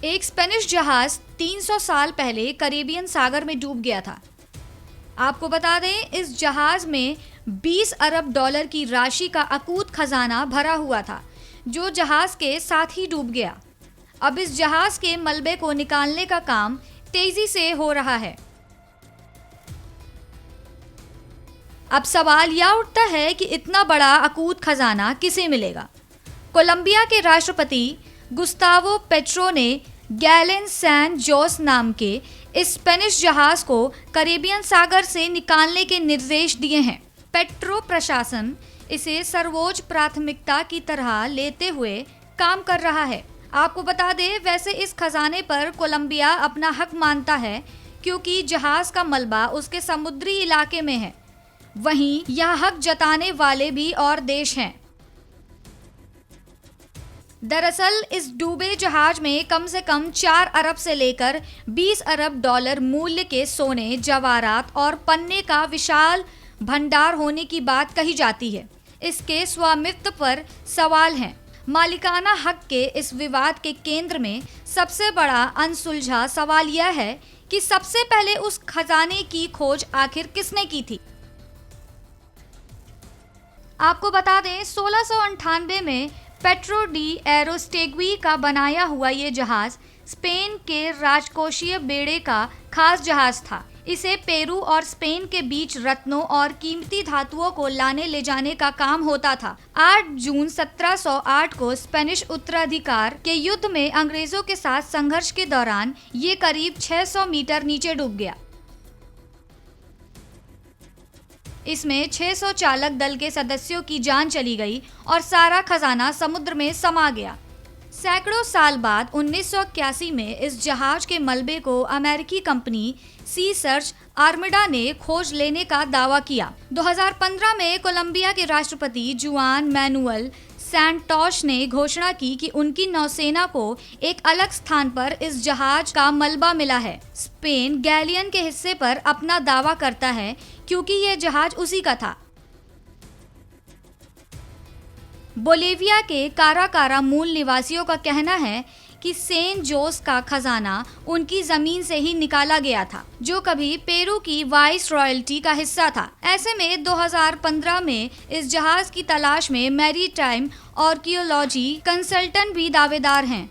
एक स्पेनिश जहाज 300 साल पहले कैरेबियन सागर में डूब गया था। आपको बता दें, इस जहाज में 20 अरब डॉलर की राशि का अकूत खजाना भरा हुआ था, जो जहाज के साथ ही डूब गया। अब इस जहाज के मलबे को निकालने का काम तेजी से हो रहा है। अब सवाल यह उठता है कि इतना बड़ा अकूत खजाना किसे मिलेगा। कोलंबिया के राष्ट्रपति गुस्तावो पेट्रो ने गैलेन सैन जोस नाम के इस स्पेनिश जहाज को कैरेबियन सागर से निकालने के निर्देश दिए हैं। पेट्रो प्रशासन इसे सर्वोच्च प्राथमिकता की तरह लेते हुए काम कर रहा है। आपको बता दें, वैसे इस खजाने पर कोलंबिया अपना हक मानता है, क्योंकि जहाज का मलबा उसके समुद्री इलाके में है। वहीं यह हक जताने वाले भी और देश हैं। दरअसल इस डूबे जहाज में कम से कम 4 अरब से लेकर 20 अरब डॉलर मूल्य के सोने, जवाहरात और पन्ने का विशाल भंडार होने की बात कही जाती है। इसके स्वामित्व पर सवाल हैं। मालिकाना हक के इस विवाद के केंद्र में सबसे बड़ा अनसुलझा सवाल यह है कि सबसे पहले उस खजाने की खोज आखिर किसने की थी। आपको बता दें, 1698 में पेट्रो डी एरोस्टेग्वी का बनाया हुआ ये जहाज स्पेन के राजकोषीय बेड़े का खास जहाज था। इसे पेरू और स्पेन के बीच रत्नों और कीमती धातुओं को लाने ले जाने का काम होता था। 8 जून 1708 को स्पेनिश उत्तराधिकार के युद्ध में अंग्रेजों के साथ संघर्ष के दौरान ये करीब 600 मीटर नीचे डूब गया। इसमें 600 चालक दल के सदस्यों की जान चली गई और सारा खजाना समुद्र में समा गया। सैकड़ों साल बाद 1981 में इस जहाज के मलबे को अमेरिकी कंपनी सी सर्च आर्मडा ने खोज लेने का दावा किया। 2015 में कोलंबिया के राष्ट्रपति जुआन मैनुअल सैंटोस ने घोषणा की कि उनकी नौसेना को एक अलग स्थान पर इस जहाज का मलबा मिला है। स्पेन गैलियन के हिस्से पर अपना दावा करता है, क्योंकि यह जहाज उसी का था। बोलिविया के काराकारा मूल निवासियों का कहना है कि सेन जोस का खजाना उनकी जमीन से ही निकाला गया था, जो कभी पेरू की वाइस रॉयल्टी का हिस्सा था। ऐसे में 2015 में इस जहाज की तलाश में मैरीटाइम आर्कियोलॉजी कंसल्टेंट भी दावेदार हैं।